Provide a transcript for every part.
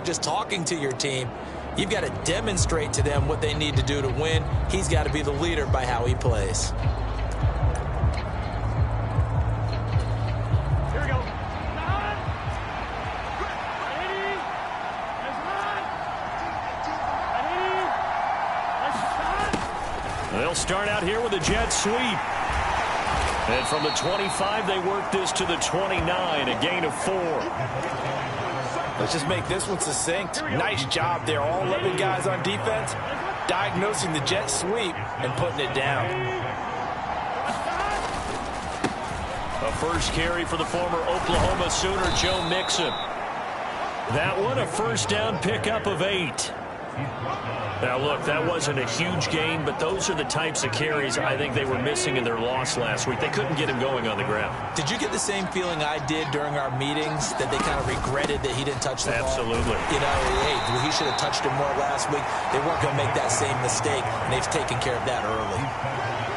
just talking to your team. You've got to demonstrate to them what they need to do to win. He's got to be the leader by how he plays. Here we go. They'll start out here with a jet sweep. And from the 25, they work this to the 29, a gain of 4. Let's just make this one succinct. Nice job there. All 11 guys on defense diagnosing the jet sweep and putting it down. A first carry for the former Oklahoma Sooner, Joe Mixon. That one, a first down pickup of 8. Now, look, that wasn't a huge gain, but those are the types of carries I think they were missing in their loss last week. They couldn't get him going on the ground. Did you get the same feeling I did during our meetings, that they kind of regretted that he didn't touch the ball? Absolutely. You know, hey, he should have touched him more last week. They weren't going to make that same mistake, and they've taken care of that early.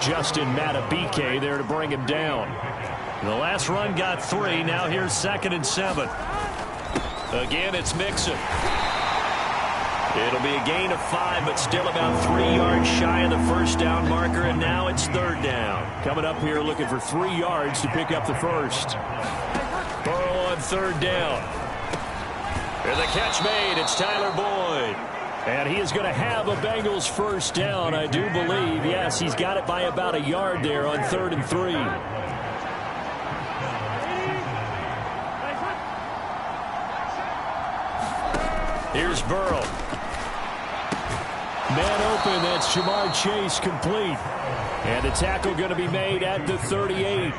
Justin Matabike there to bring him down. The last run got 3. Now here's 2nd and 7. Again, it's Mixon. It'll be a gain of 5, but still about 3 yards shy of the first down marker, and now it's 3rd down. Coming up here looking for 3 yards to pick up the first. Burrow on 3rd down. And the catch made. It's Tyler Boyd. And he is going to have a Bengals first down, I do believe. Yes, he's got it by about a yard there on 3rd and 3. Here's Burrow. Man open, that's Jamar Chase complete. And the tackle going to be made at the 38.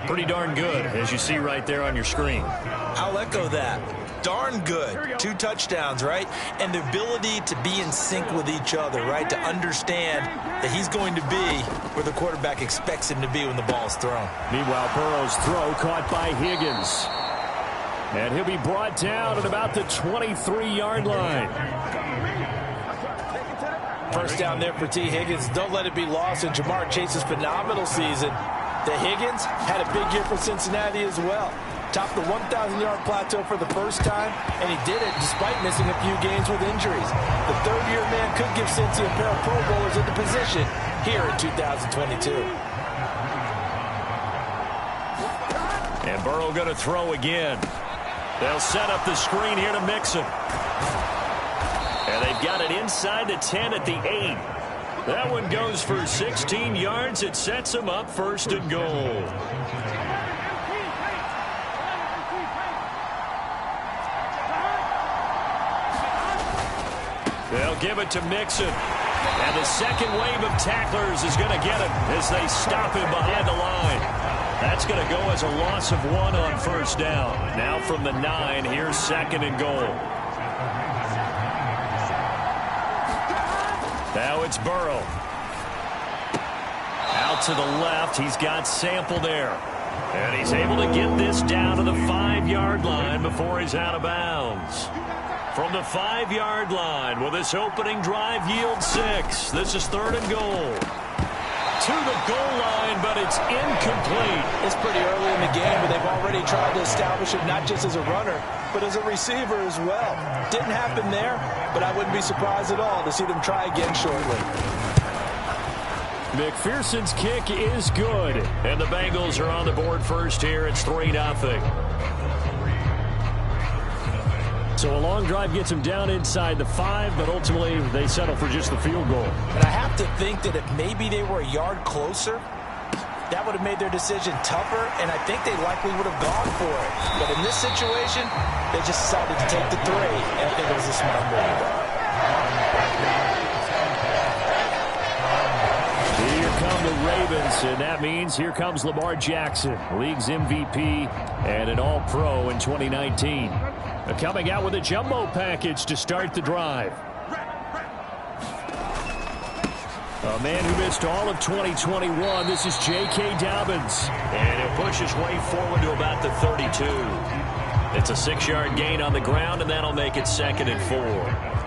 Pretty darn good, as you see right there on your screen. I'll echo that. Darn good. 2 touchdowns, right? And the ability to be in sync with each other, right? To understand that he's going to be where the quarterback expects him to be when the ball's thrown. Meanwhile, Burrow's throw caught by Higgins. And he'll be brought down at about the 23-yard line. First down there for T. Higgins. Don't let it be lost in Jamar Chase's phenomenal season. The Higgins had a big year for Cincinnati as well. Topped the 1,000-yard plateau for the first time, and he did it despite missing a few games with injuries. The third-year man could give Cincy a pair of Pro Bowlers at the position here in 2022. And Burrow going to throw again. They'll set up the screen here to Mixon. And they've got it inside the 10 at the 8. That one goes for 16 yards. It sets them up 1st and goal. They'll give it to Mixon. And the second wave of tacklers is going to get him as they stop him behind the line. That's going to go as a loss of 1 on 1st down. Now from the 9, here's 2nd and goal. Now it's Burrow. Out to the left. He's got Sample there. And he's able to get this down to the 5-yard line before he's out of bounds. From the 5-yard line, will this opening drive yield 6? This is 3rd and goal. To the goal line, but it's incomplete. It's pretty early in the game, but they've already tried to establish it not just as a runner, but as a receiver as well. Didn't happen there, but I wouldn't be surprised at all to see them try again shortly. McPherson's kick is good, and the Bengals are on the board first here. It's 3-0. So a long drive gets them down inside the 5, but ultimately they settle for just the field goal. And I have to think that if maybe they were a yard closer, that would have made their decision tougher, and I think they likely would have gone for it. But in this situation, they just decided to take the 3, and I think it was a smart move. Here come the Ravens, and that means here comes Lamar Jackson, league's MVP and an All-Pro in 2019. Coming out with a jumbo package to start the drive. A man who missed all of 2021. This is J.K. Dobbins. And he'll push his way forward to about the 32. It's a 6-yard gain on the ground, and that'll make it 2nd and 4.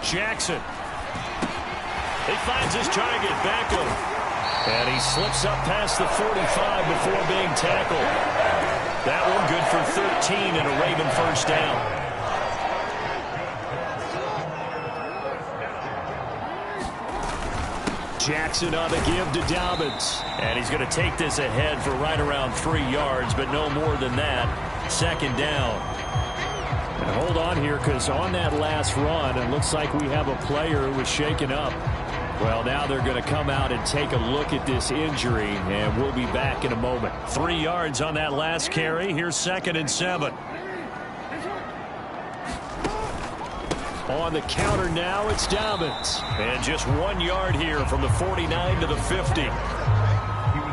Jackson. He finds his target, Beckham. And he slips up past the 45 before being tackled. That one good for 13 and a Raven first down. Jackson on the give to Dobbins. And he's going to take this ahead for right around 3 yards, but no more than that. Second down. And hold on here, because on that last run, it looks like we have a player who was shaken up. Well, now they're going to come out and take a look at this injury, and we'll be back in a moment. 3 yards on that last carry. Here's 2nd and 7. On the counter now, it's Dobbins. And just 1 yard here from the 49 to the 50.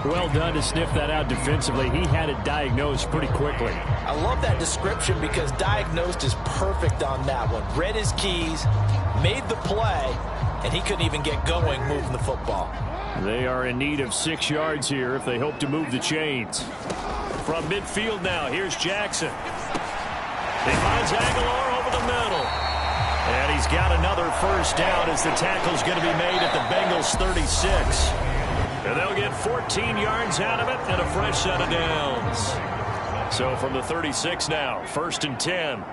Well done to sniff that out defensively. He had it diagnosed pretty quickly. I love that description because diagnosed is perfect on that one. Read his keys, made the play, and he couldn't even get going moving the football. They are in need of 6 yards here if they hope to move the chains. From midfield now, here's Jackson. He finds Aguilar over the middle. And he's got another first down as the tackle's going to be made at the Bengals 36. And they'll get 14 yards out of it and a fresh set of downs. So from the 36 now, 1st and 10.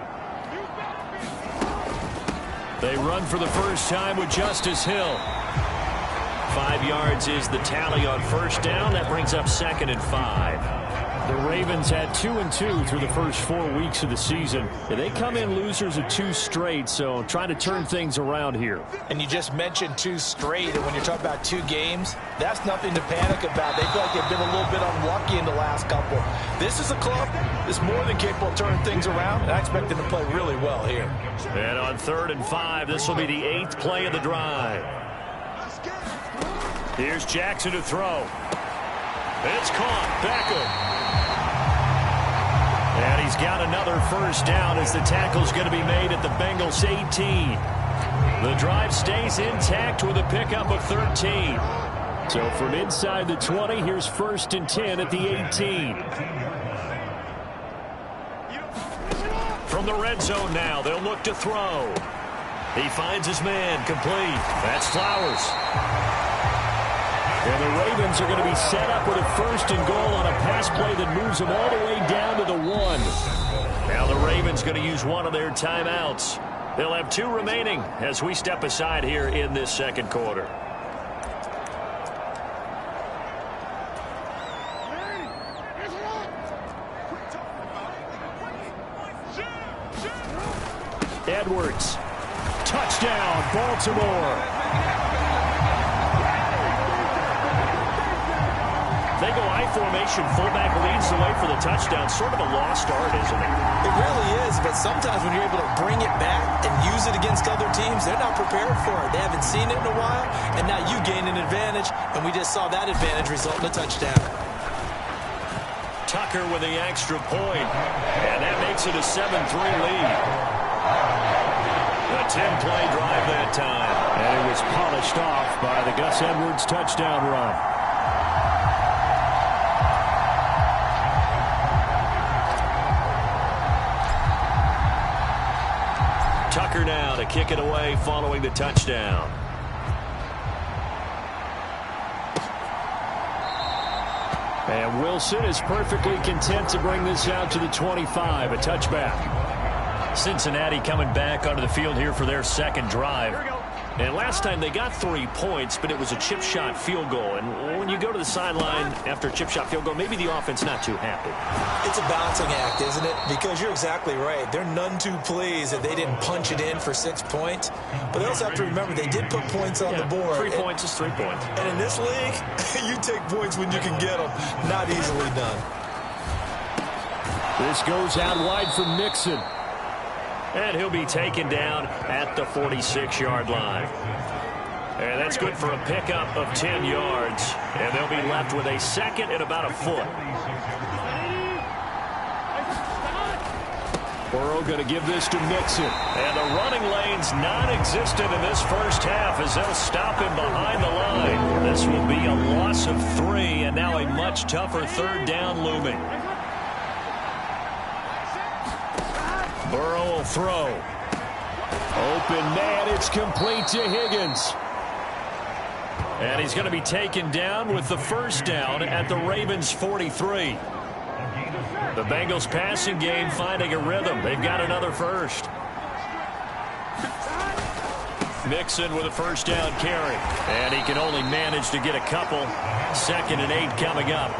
They run for the first time with Justice Hill. 5 yards is the tally on first down. That brings up 2nd and 5. The Ravens had 2-2 through the first 4 weeks of the season. They come in losers of 2 straight, so trying to turn things around here. And you just mentioned 2 straight, and when you're talking about 2 games, that's nothing to panic about. They feel like they've been a little bit unlucky in the last couple. This is a club that's more than capable of turning things around, and I expect them to play really well here. And on 3rd and 5, this will be the 8th play of the drive. Here's Jackson to throw. It's caught. Beckham. And he's got another first down as the tackle's going to be made at the Bengals 18. The drive stays intact with a pickup of 13. So from inside the 20, here's 1st and 10 at the 18. From the red zone now, they'll look to throw. He finds his man, complete. That's Flowers. And the Ravens are going to be set up with a 1st and goal on a pass play that moves them all the way down to the 1. Now the Ravens going to use one of their timeouts. They'll have 2 remaining as we step aside here in this second quarter. Edwards. Touchdown, Baltimore. They go I formation. Fullback leads the way for the touchdown. Sort of a lost art, isn't it? It really is, but sometimes when you're able to bring it back and use it against other teams, they're not prepared for it. They haven't seen it in a while, and now you gain an advantage, and we just saw that advantage result in a touchdown. Tucker with the extra point, and that makes it a 7-3 lead. A 10-play drive that time. And it was polished off by the Gus Edwards touchdown run. Tucker now to kick it away following the touchdown. And Wilson is perfectly content to bring this out to the 25, a touchback. Cincinnati coming back onto the field here for their second drive. And last time they got 3 points, but it was a chip shot field goal. And when you go to the sideline after a chip shot field goal, maybe the offense not too happy. It's a balancing act, isn't it? Because you're exactly right. They're none too pleased that they didn't punch it in for 6 points. But they also have to remember they did put points on the board. 3 points is 3 points. And in this league, you take points when you can get them. Not easily done. This goes out wide from Nixon. And he'll be taken down at the 46-yard line. And that's good for a pickup of 10 yards. And they'll be left with a second and about a foot. Burrow going to give this to Nixon. And the running lane's non-existent in this first half as they'll stop him behind the line. This will be a loss of 3, and now a much tougher third down looming. Burrow will throw. Open man, it's complete to Higgins. And he's going to be taken down with the first down at the Ravens' 43. The Bengals passing game finding a rhythm. They've got another first. Mixon with a first down carry. And he can only manage to get a couple. 2nd and 8 coming up.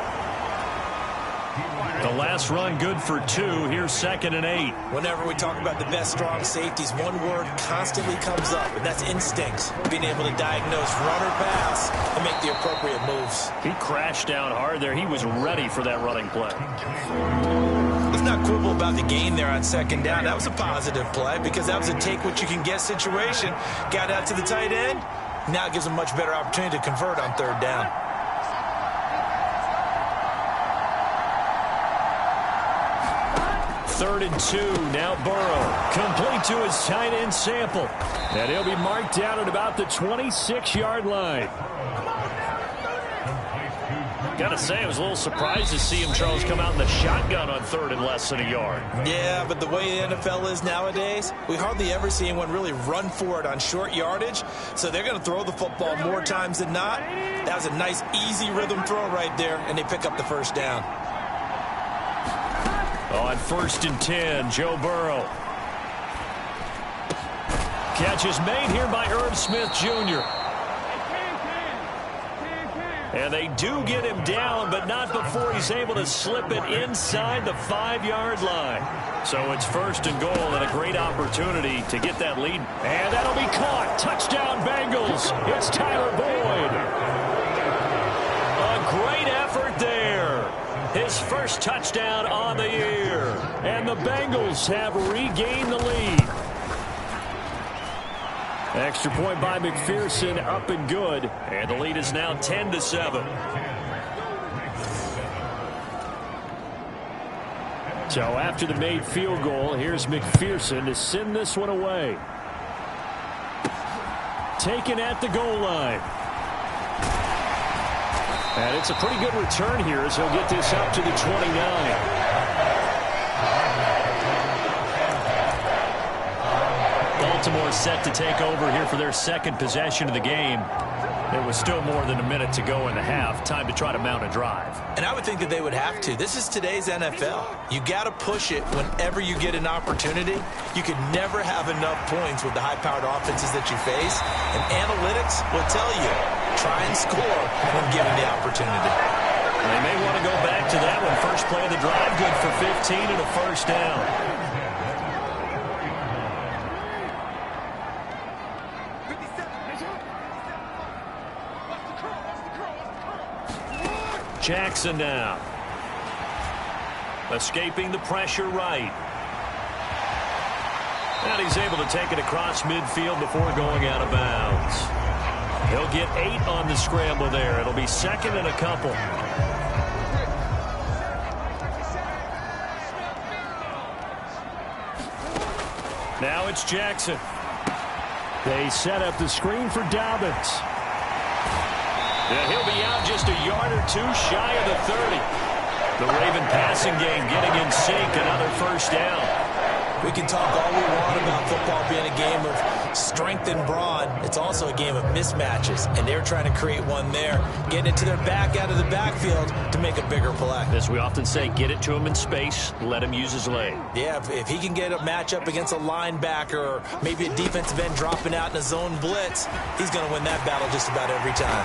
The last run good for 2. Here's 2nd and 8. Whenever we talk about the best strong safeties, one word constantly comes up, and that's instincts. Being able to diagnose run or pass and make the appropriate moves. He crashed down hard there. He was ready for that running play. Let's not quibble about the gain there on 2nd down. That was a positive play because that was a take-what-you-can-get situation. Got out to the tight end. Now it gives him a much better opportunity to convert on 3rd down. 3rd and 2. Now Burrow. Complete to his tight end Sample. And he'll be marked down at about the 26-yard line. Gotta say, I was a little surprised to see him, Charles, come out in the shotgun on 3rd and less than a yard. Yeah, but the way the NFL is nowadays, we hardly ever see anyone really run for it on short yardage. So they're going to throw the football more times than not. That was a nice, easy rhythm throw right there, and they pick up the first down. On 1st and 10, Joe Burrow. Catch is made here by Irv Smith Jr. And they do get him down, but not before he's able to slip it inside the 5-yard line. So it's 1st and goal and a great opportunity to get that lead. And that'll be caught. Touchdown Bengals. It's Tyler Boyd. A great effort there. His first touchdown on the year. And the Bengals have regained the lead. Extra point by McPherson, up and good. And the lead is now 10-7. So after the made field goal, here's McPherson to send this one away. Taken at the goal line. And it's a pretty good return here as he'll get this up to the 29. Baltimore set to take over here for their 2nd possession of the game. There was still more than a minute to go in the half. Time to try to mount a drive. And I would think that they would have to. This is today's NFL. You got to push it whenever you get an opportunity. You could never have enough points with the high-powered offenses that you face. And analytics will tell you, try and score when given the opportunity. They may want to go back to that one. First play of the drive, good for 15 and a first down. Jackson now. Escaping the pressure right. And he's able to take it across midfield before going out of bounds. He'll get 8 on the scramble there. It'll be 2nd and a couple. Now it's Jackson. They set up the screen for Dobbins. And he'll be out just a yard or two shy of the 30. The Raven passing game getting in sync. Another first down. We can talk all we want about football being a game of strength and brawn. It's also a game of mismatches, and they're trying to create one there, getting it to their back out of the backfield to make a bigger play. As we often say, get it to him in space, let him use his leg. Yeah, if he can get a matchup against a linebacker or maybe a defensive end dropping out in a zone blitz, he's going to win that battle just about every time.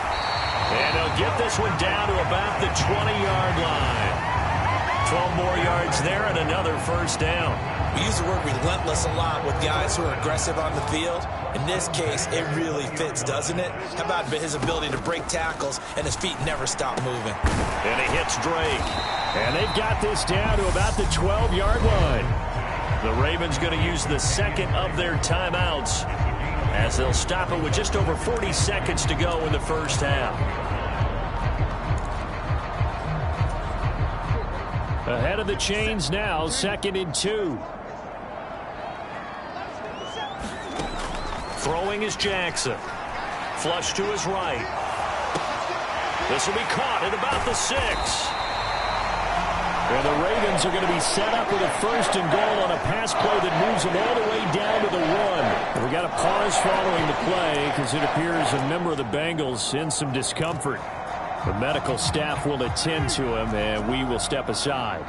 And he'll get this one down to about the 20-yard line. 12 more yards there and another first down. We use the word relentless a lot with guys who are aggressive on the field. In this case, it really fits, doesn't it? How about his ability to break tackles and his feet never stop moving? And he hits Drake. And they've got this down to about the 12-yard line. The Ravens going to use the 2nd of their timeouts as they'll stop it with just over 40 seconds to go in the first half. Ahead of the chains now, 2nd and 2. Throwing is Jackson. Flush to his right. This will be caught at about the 6. And the Ravens are going to be set up with a 1st and goal on a pass play that moves them all the way down to the 1. And we got a pause following the play because it appears a member of the Bengals in some discomfort. The medical staff will attend to him, and we will step aside.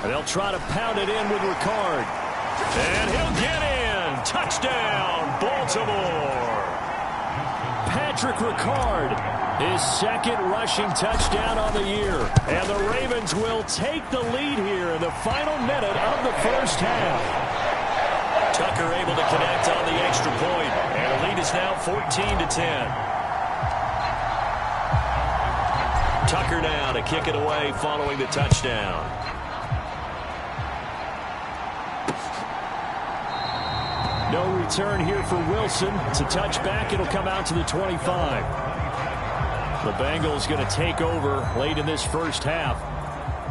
And they'll try to pound it in with Ricard. And he'll get in. Touchdown, Baltimore. Patrick Ricard, his 2nd rushing touchdown on the year. And the Ravens will take the lead here in the final minute of the 1st half. Tucker able to connect on the extra point. And the lead is now 14-10. Tucker now to kick it away following the touchdown. No return here for Wilson. It's a touchback. It'll come out to the 25. The Bengals going to take over late in this 1st half.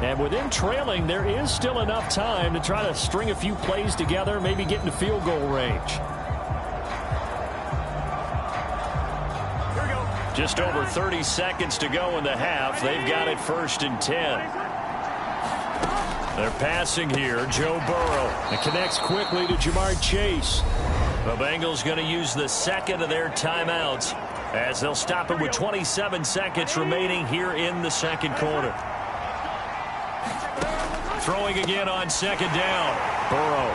And with them trailing, there is still enough time to try to string a few plays together, maybe get into field goal range. Just over 30 seconds to go in the half. They've got it 1st and 10. They're passing here. Joe Burrow. It connects quickly to Jamar Chase. The Bengals going to use the 2nd of their timeouts as they'll stop it with 27 seconds remaining here in the 2nd quarter. Throwing again on 2nd down. Burrow.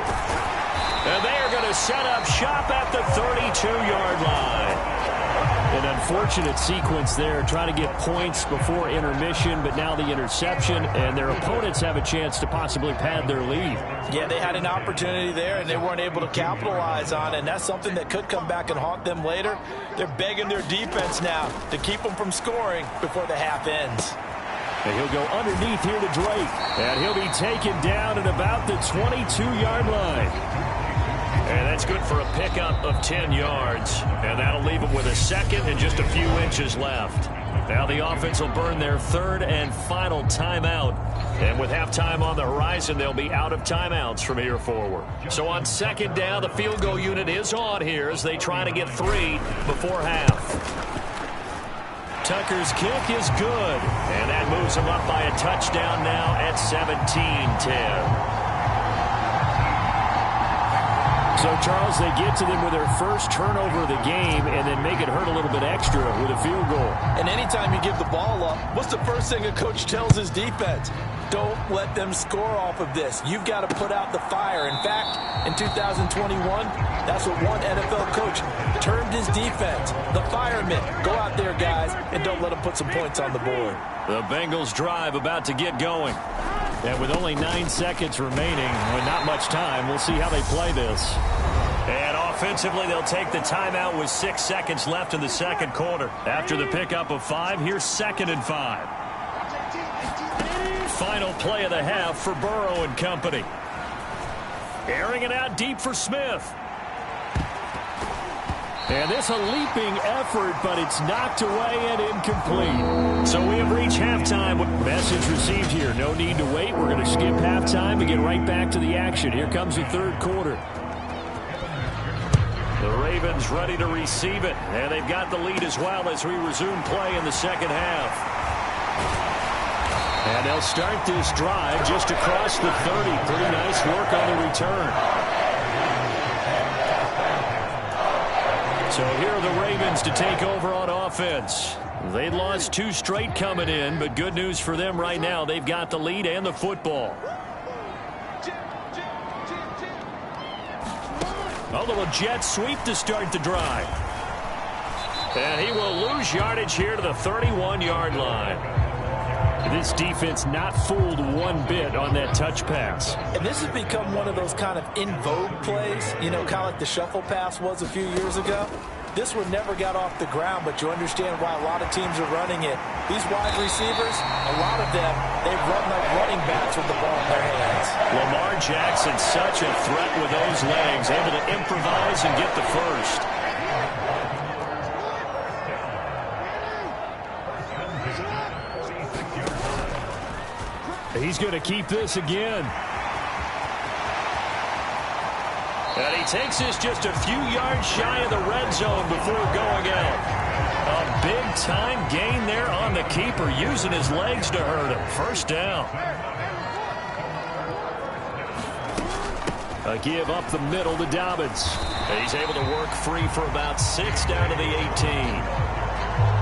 And they are going to set up shop at the 32-yard line. An unfortunate sequence there, trying to get points before intermission, but now the interception, and their opponents have a chance to possibly pad their lead. Yeah, they had an opportunity there, and they weren't able to capitalize on it, and that's something that could come back and haunt them later. They're begging their defense now to keep them from scoring before the half ends. And he'll go underneath here to Drake, and he'll be taken down at about the 22-yard line. And that's good for a pickup of 10 yards. And that'll leave them with a 2nd and just a few inches left. Now the offense will burn their 3rd and final timeout. And with halftime on the horizon, they'll be out of timeouts from here forward. So on 2nd down, the field goal unit is on here as they try to get 3 before half. Tucker's kick is good. And that moves him up by a touchdown now at 17-10. So, Charles, they get to them with their 1st turnover of the game and then make it hurt a little bit extra with a field goal. And anytime you give the ball up, what's the first thing a coach tells his defense? Don't let them score off of this. You've got to put out the fire. In fact, in 2021, that's what one NFL coach termed his defense. The firemen. Go out there, guys, and don't let them put some points on the board. The Bengals drive about to get going. And with only 9 seconds remaining, with not much time, we'll see how they play this. And offensively, they'll take the timeout with 6 seconds left in the 2nd quarter. After the pickup of 5, here's 2nd and 5. Final play of the half for Burrow and company. Airing it out deep for Smith. And this a leaping effort, but it's knocked away and incomplete. So we have reached halftime. Message received here. No need to wait. We're going to skip halftime and get right back to the action. Here comes the 3rd quarter. The Ravens ready to receive it. And they've got the lead as well as we resume play in the 2nd half. And they'll start this drive just across the 30. Pretty nice work on the return. So here are the Ravens to take over on offense. They lost 2 straight coming in, but good news for them right now. They've got the lead and the football. A little jet sweep to start the drive. And he will lose yardage here to the 31-yard line. This defense not fooled one bit on that touch pass. And this has become one of those kind of in vogue plays, you know, kind of like the shuffle pass was a few years ago. This one never got off the ground, but you understand why a lot of teams are running it. These wide receivers, a lot of them, they've run like running backs with the ball in their hands. Lamar Jackson, such a threat with those legs, able to improvise and get the first. He's going to keep this again. And he takes this just a few yards shy of the red zone before going out. A big-time gain there on the keeper, using his legs to hurt him. First down. A give up the middle to Dobbins. And he's able to work free for about 6 down to the 18.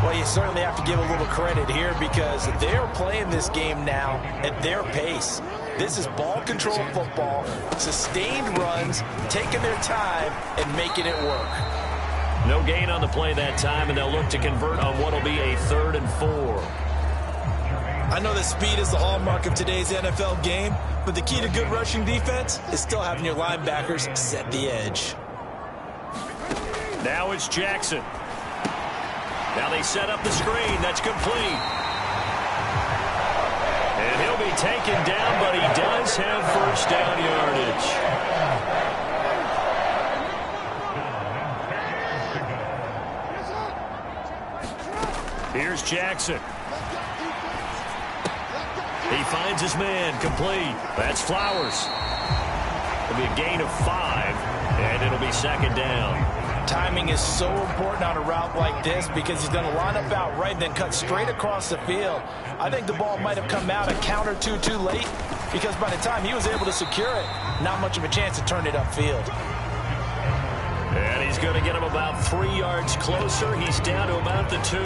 Well, you certainly have to give a little credit here because they're playing this game now at their pace. This is ball control football, sustained runs, taking their time and making it work. No gain on the play that time, and they'll look to convert on what will be a 3rd and 4. I know that speed is the hallmark of today's NFL game, but the key to good rushing defense is still having your linebackers set the edge. Now it's Jackson. Now they set up the screen. That's complete. And he'll be taken down, but he does have first down yardage. Here's Jackson. He finds his man, complete. That's Flowers. It'll be a gain of 5, and it'll be 2nd down. Timing is so important on a route like this because he's going to line up out right and then cut straight across the field. I think the ball might have come out a count or two too late because by the time he was able to secure it, not much of a chance to turn it upfield. And he's going to get him about 3 yards closer. He's down to about the 2.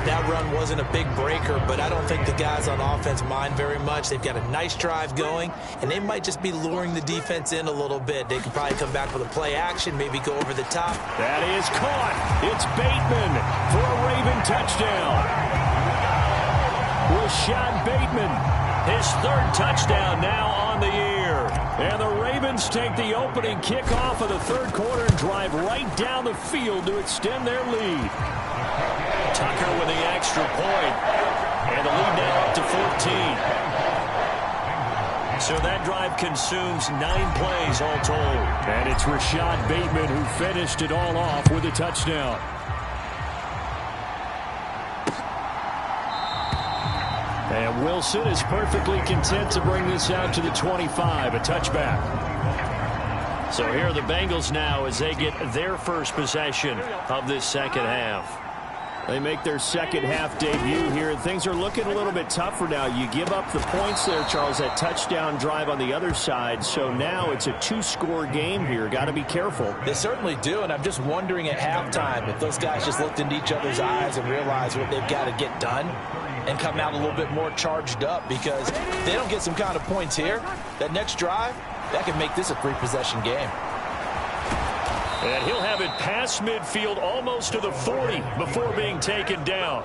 That run wasn't a big breaker, but I don't think the guys on offense mind very much. They've got a nice drive going, and they might just be luring the defense in a little bit. They could probably come back with a play action, maybe go over the top. That is caught. It's Bateman for a Raven touchdown. Rashad Bateman, his 3rd touchdown now on the year. And the Ravens take the opening kickoff of the 3rd quarter and drive right down the field to extend their lead. Tucker with the extra point. And the lead now up to 14. So that drive consumes 9 plays all told. And it's Rashad Bateman who finished it all off with a touchdown. And Wilson is perfectly content to bring this out to the 25, a touchback. So here are the Bengals now as they get their first possession of this second half. They make their second half debut here, and things are looking a little bit tougher now. You give up the points there, Charles, that touchdown drive on the other side. So now it's a 2-score game here. Got to be careful. They certainly do, and I'm just wondering at halftime if those guys just looked into each other's eyes and realized what they've got to get done and come out a little bit more charged up, because if they don't get some kind of points here, that next drive, that could make this a 3-possession game. And he'll have it past midfield almost to the 40 before being taken down.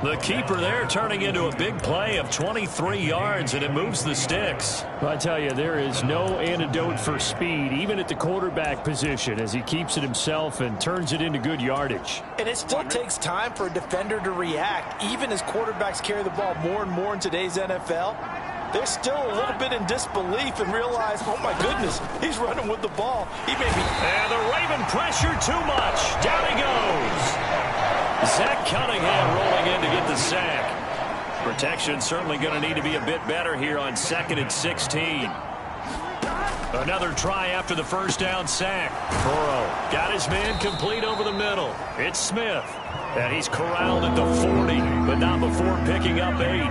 The keeper there turning into a big play of 23 yards, and it moves the sticks. I tell you, there is no antidote for speed, even at the quarterback position, as he keeps it himself and turns it into good yardage. And it still takes time for a defender to react, even as quarterbacks carry the ball more and more in today's NFL. They're still a little bit in disbelief and realize, oh my goodness, he's running with the ball. He may be... And the Raven pressure too much. Down he goes. Zach Cunningham rolling in to get the sack. Protection certainly going to need to be a bit better here on 2nd and 16. Another try after the first down sack. Burrow got his man complete over the middle. It's Smith. And he's corralled at the 40, but not before picking up 8.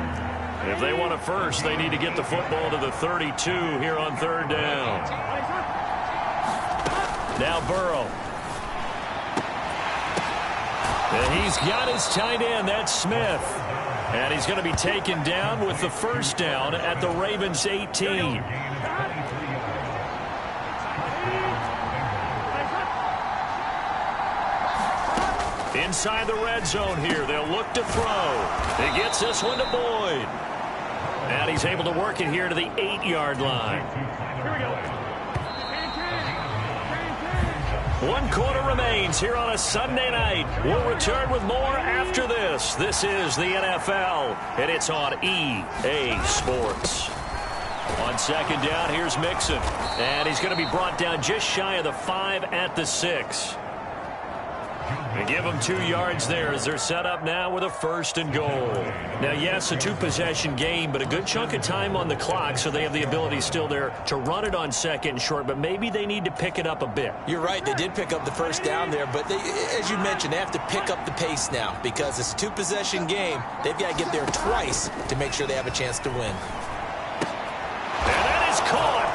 If they want a first, they need to get the football to the 32 here on 3rd down. Now Burrow. And he's got his tight end. That's Smith. And he's going to be taken down with the first down at the Ravens' 18. Inside the red zone here. They'll look to throw. He gets this one to Boyd. And he's able to work it here to the 8-yard line. 1 quarter remains here on a Sunday night. We'll return with more after this. This is the NFL, and it's on EA Sports. On 2nd down, here's Mixon. And he's going to be brought down just shy of the 5 at the 6. They give them 2 yards there as they're set up now with a 1st and goal. Now, yes, a 2-possession game, but a good chunk of time on the clock, so they have the ability still there to run it on 2nd and short, but maybe they need to pick it up a bit. You're right. They did pick up the 1st down there, but as you mentioned, they have to pick up the pace now because it's a 2-possession game. They've got to get there twice to make sure they have a chance to win. And that is caught.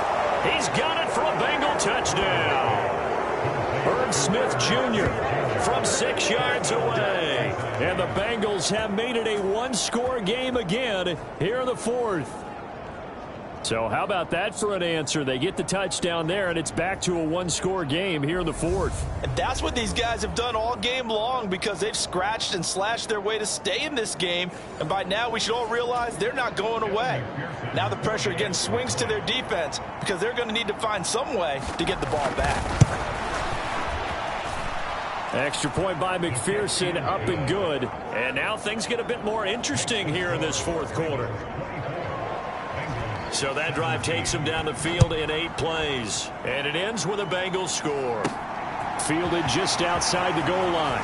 He's got it for a Bengal touchdown. Herb Smith Jr. from 6 yards away. And the Bengals have made it a 1-score game again here in the 4th. So how about that for an answer? They get the touchdown there, and it's back to a 1-score game here in the 4th. And that's what these guys have done all game long because they've scratched and slashed their way to stay in this game. And by now, we should all realize they're not going away. Now the pressure again swings to their defense because they're going to need to find some way to get the ball back. Extra point by McPherson, up and good. And now things get a bit more interesting here in this 4th quarter. So that drive takes them down the field in 8 plays. And it ends with a Bengals score. Fielded just outside the goal line.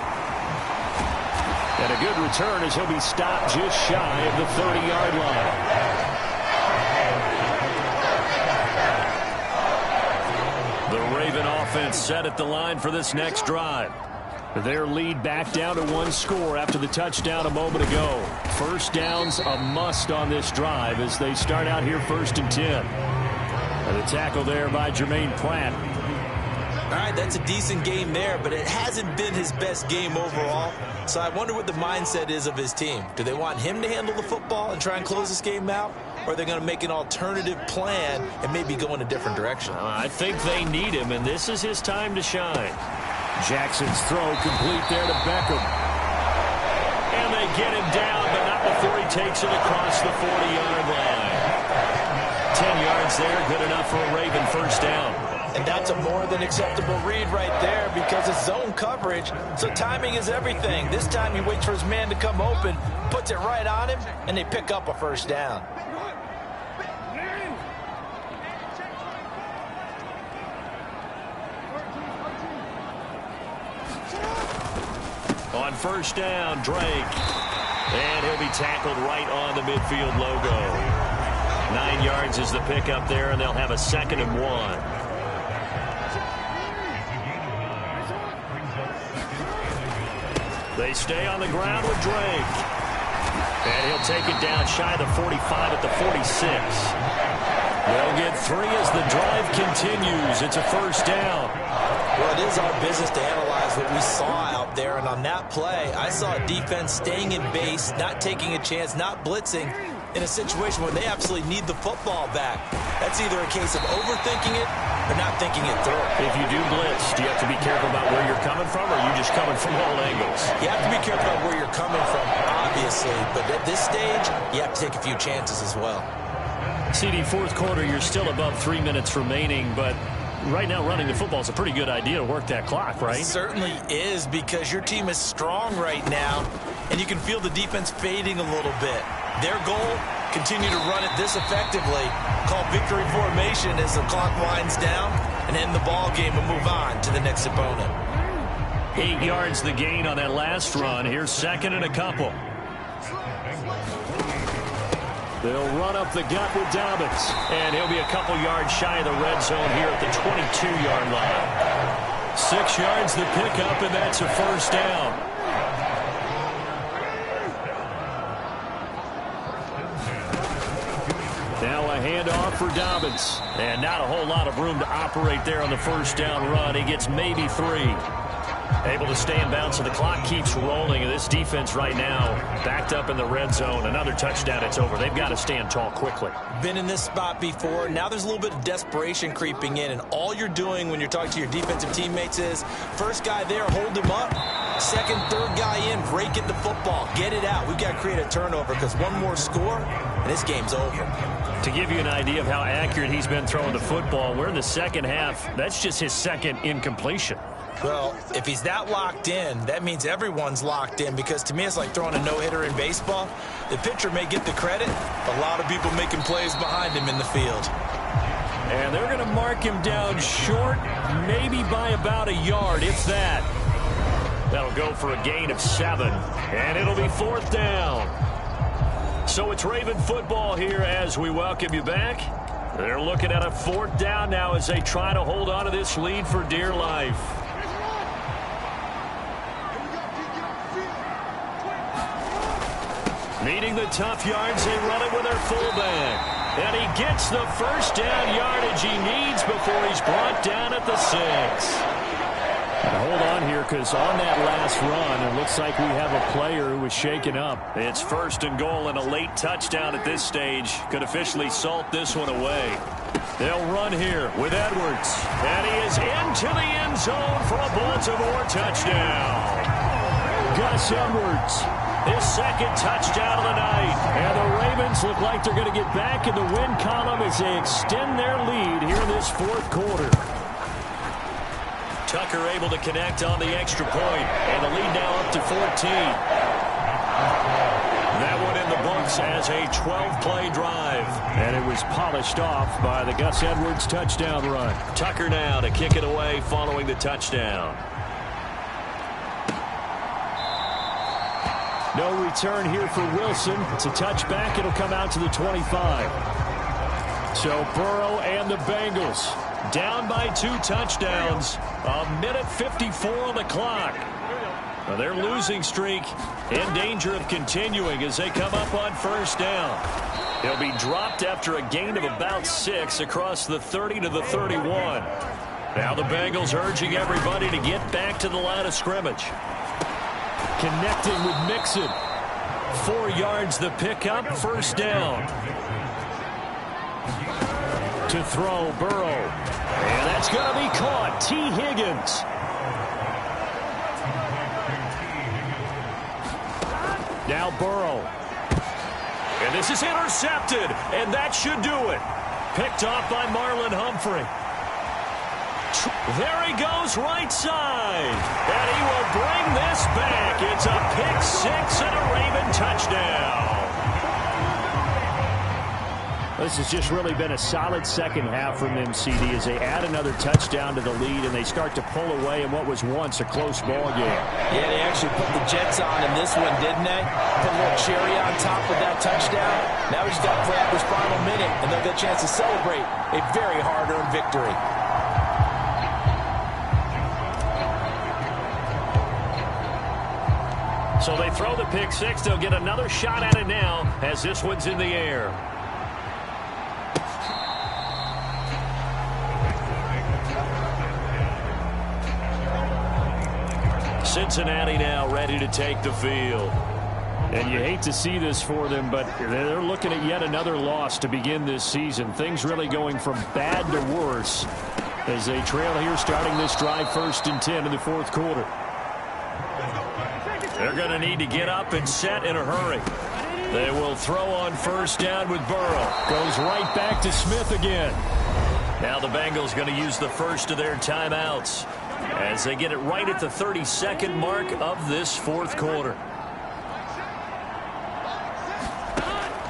And a good return as he'll be stopped just shy of the 30-yard line. The Raven offense set at the line for this next drive. Their lead back down to 1 score after the touchdown a moment ago. 1st downs a must on this drive as they start out here 1st and 10. And the tackle there by Jermaine Pratt. All right, that's a decent game there, but it hasn't been his best game overall. So I wonder what the mindset is of his team. Do they want him to handle the football and try and close this game out? Or are they going to make an alternative plan and maybe go in a different direction? I think they need him, and this is his time to shine. Jackson's throw complete there to Beckham. And they get him down, but not before he takes it across the 40-yard line. 10 yards there, good enough for a Raven 1st down. And that's a more than acceptable read right there because it's zone coverage, so timing is everything. This time he waits for his man to come open, puts it right on him, and they pick up a 1st down. On 1st down, Drake. And he'll be tackled right on the midfield logo. 9 yards is the pickup there, and they'll have a 2nd and 1. They stay on the ground with Drake. And he'll take it down shy of the 45 at the 46. They'll get 3 as the drive continues. It's a 1st down. Well, it is our business to analyze what we saw out there, and on that play, I saw a defense staying in base, not taking a chance, not blitzing in a situation where they absolutely need the football back. That's either a case of overthinking it or not thinking it through. If you do blitz, do you have to be careful about where you're coming from, or are you just coming from all angles? You have to be careful about where you're coming from, obviously, but at this stage, you have to take a few chances as well. CD, 4th quarter, you're still above 3 minutes remaining, but right now running the football is a pretty good idea to work that clock, right? It certainly is because your team is strong right now, and you can feel the defense fading a little bit. Their goal, continue to run it this effectively, call victory formation as the clock winds down, and end the ball game and move on to the next opponent. 8 yards the gain on that last run. Here's 2nd and a couple. They'll run up the gut with Dobbins. And he'll be a couple yards shy of the red zone here at the 22-yard line. 6 yards the pickup, and that's a 1st down. Now a handoff for Dobbins. And not a whole lot of room to operate there on the 1st down run. He gets maybe 3. Able to stay in bounds, so the clock keeps rolling. And this defense right now backed up in the red zone. Another touchdown, it's over. They've got to stand tall quickly. Been in this spot before. Now there's a little bit of desperation creeping in. And all you're doing when you're talking to your defensive teammates is, first guy there, hold him up. Second, third guy in, break it the football. Get it out. We've got to create a turnover because one more score, and this game's over. To give you an idea of how accurate he's been throwing the football, we're in the 2nd half. That's just his 2nd incompletion. Well, if he's that locked in, that means everyone's locked in because to me it's like throwing a no-hitter in baseball. The pitcher may get the credit, but a lot of people making plays behind him in the field. And they're going to mark him down short, maybe by about a yard, if that. That'll go for a gain of 7, and it'll be 4th down. So it's Raven football here as we welcome you back. They're looking at a 4th down now as they try to hold on to this lead for dear life. Needing the tough yards, they run it with their fullback. And he gets the first down yardage he needs before he's brought down at the 6. Hold on here, because on that last run, it looks like we have a player who was shaken up. It's 1st and goal, and a late touchdown at this stage could officially salt this one away. They'll run here with Edwards. And he is into the end zone for a Baltimore touchdown. Gus Edwards. His 2nd touchdown of the night. And the Ravens look like they're going to get back in the win column as they extend their lead here in this 4th quarter. Tucker able to connect on the extra point, and the lead now up to 14. That one in the books as a 12-play drive. And it was polished off by the Gus Edwards touchdown run. Tucker now to kick it away following the touchdown. No return here for Wilson. It's a touchback. It'll come out to the 25. So Burrow and the Bengals down by 2 touchdowns. A minute 54 on the clock. Well, their losing streak in danger of continuing as they come up on 1st down. He'll be dropped after a gain of about 6 across the 30 to the 31. Now the Bengals urging everybody to get back to the line of scrimmage. Connecting with Mixon. 4 yards the pickup, 1st down. To throw, Burrow. And that's going to be caught. T. Higgins. Now Burrow. And this is intercepted, and that should do it. Picked off by Marlon Humphrey. There he goes, right side. And he will bring this back. It's a pick 6 and a Raven touchdown. This has just really been a solid second half from them, CD, as they add another touchdown to the lead and they start to pull away in what was once a close ball game. Yeah, they actually put the Jets on in this one, didn't they? Put a little cherry on top of that touchdown. Now he's got to play out this final minute, and they'll get a chance to celebrate a very hard-earned victory. So they throw the pick 6. They'll get another shot at it now as this one's in the air. Cincinnati now ready to take the field. And you hate to see this for them, but they're looking at yet another loss to begin this season. Things really going from bad to worse as they trail here starting this drive 1st and 10 in the 4th quarter. They're going to need to get up and set in a hurry. They will throw on 1st down with Burrow. Goes right back to Smith again. Now the Bengals going to use the first of their timeouts as they get it right at the 32nd mark of this 4th quarter.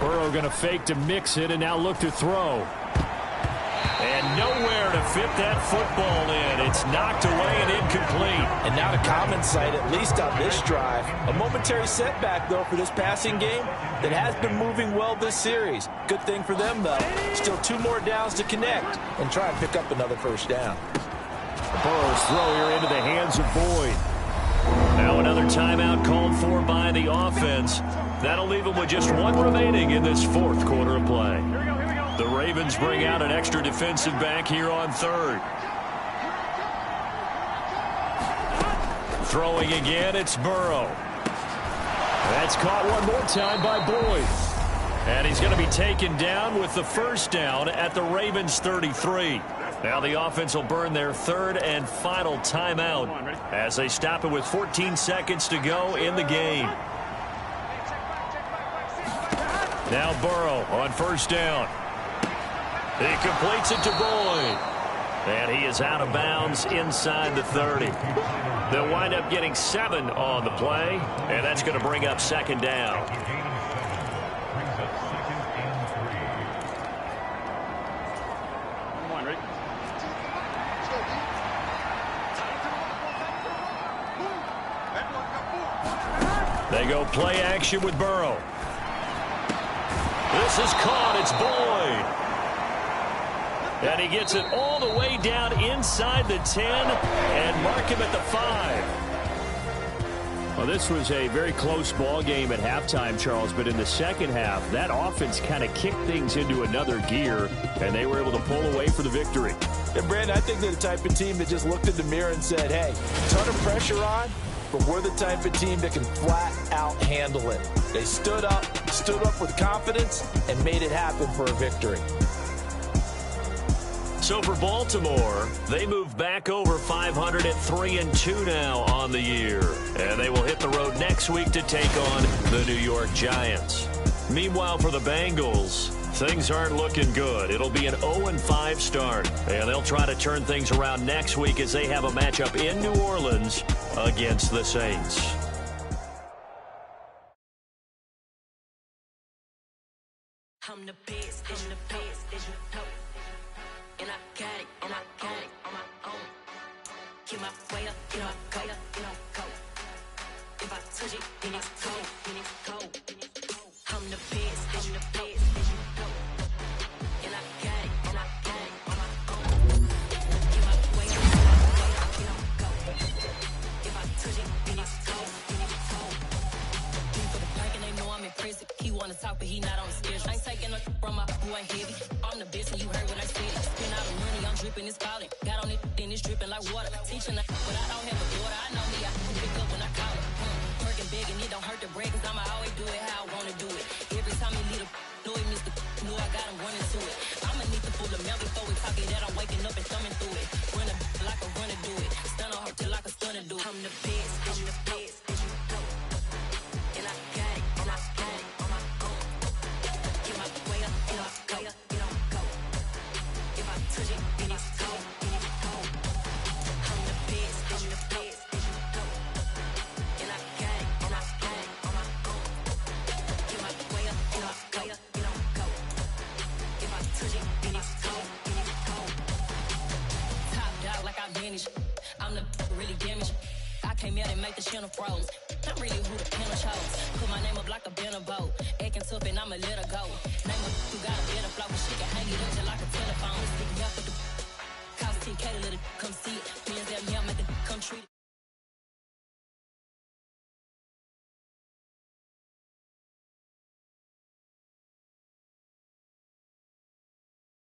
Burrow going to fake to mix it and now look to throw. And nowhere to fit that football in. It's knocked away and incomplete. And not a common sight, at least on this drive. A momentary setback, though, for this passing game that has been moving well this series. Good thing for them, though. Still 2 more downs to connect and try and pick up another 1st down. Burrow's throw here into the hands of Boyd. Now another timeout called for by the offense. That'll leave them with just 1 remaining in this 4th quarter of play. The Ravens bring out an extra defensive back here on 3rd. Throwing again, it's Burrow. That's caught one more time by Boyd. And he's going to be taken down with the 1st down at the Ravens 33. Now the offense will burn their 3rd and final timeout as they stop it with 14 seconds to go in the game. Now Burrow on 1st down. He completes it to Boyd. And he is out of bounds inside the 30. They'll wind up getting 7 on the play, and that's going to bring up 2nd down. They go play action with Burrow. This is caught. It's Boyd. And he gets it all the way down inside the 10 and mark him at the 5. Well, this was a very close ball game at halftime, Charles, but in the second half, that offense kind of kicked things into another gear, and they were able to pull away for the victory. And, Brandon, I think they're the type of team that just looked in the mirror and said, hey, ton of pressure on, but we're the type of team that can flat out handle it. They stood up with confidence, and made it happen for a victory. So for Baltimore, they move back over 500 at 3-2 now on the year. And they will hit the road next week to take on the New York Giants. Meanwhile, for the Bengals, things aren't looking good. It'll be an 0-5 start. And they'll try to turn things around next week as they have a matchup in New Orleans against the Saints. I'm the best, I'm the best, as you know. And I got it on my own. Get my way up, you know, go. If I touch it, then it's cold, I'm the best, as you know. And I got it on my own. Get my way up, you know, go. If I touch it, then it's cold, for the blank and they know I'm impressive. He wanna talk, but he not on the schedule. I ain't taking no from my boy heavy. I'm the best and you heard what I said. Spend all the money, I'm dripping, it's falling. Got on it, then it's dripping like water. Teaching but I don't have a daughter. I know me, I can pick up when I call it. Working big and it don't hurt to break, cause I'ma always do it how I wanna do it. Every time he lead a know he missed the know I got him running to it. I'ma need to pull the milk before we talk it that I'm waking up and thumbing through it. Run a like a runner do it. Stun on her till like a stunner do it. I'm the best, I'm the best, as you know. And I got it on my own. Get my way up, you know, go. If I touch it, then it's cold, I'm the best, I'm the best, as you know. And I got it on my own. Get my way up, you know, go. If I touch it, then it's cold, Top dog like I vanished. I'm the really damaged. I came out and make the channel froze. I'm really who the panel chose. Put my name up like a banner boat. Acting tough and I'ma let her go. Name her who got a better flow, but she can hang it up just like a telephone. Stick